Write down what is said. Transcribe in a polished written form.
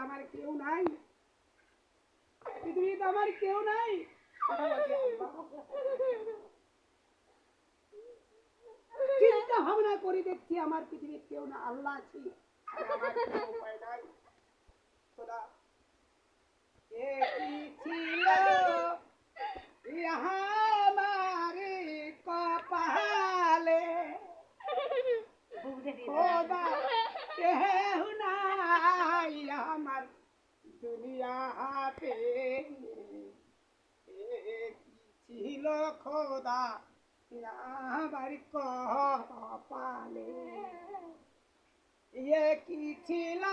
আমার কেউ নাই, পৃথিবীতে আমার কেউ নাই। চিন্তা ভাবনা করে দেখছি আমার পৃথিবীর কেউ না, আল্লাহ আছি, আমার কোনো উপায় নাই। খোদা কে কি ছিল ইহামারে কপালে, খোদা কেউ নাই আমার দুনিয়াতে, কি ছিল খোদা আমার কপালে, কি ছিল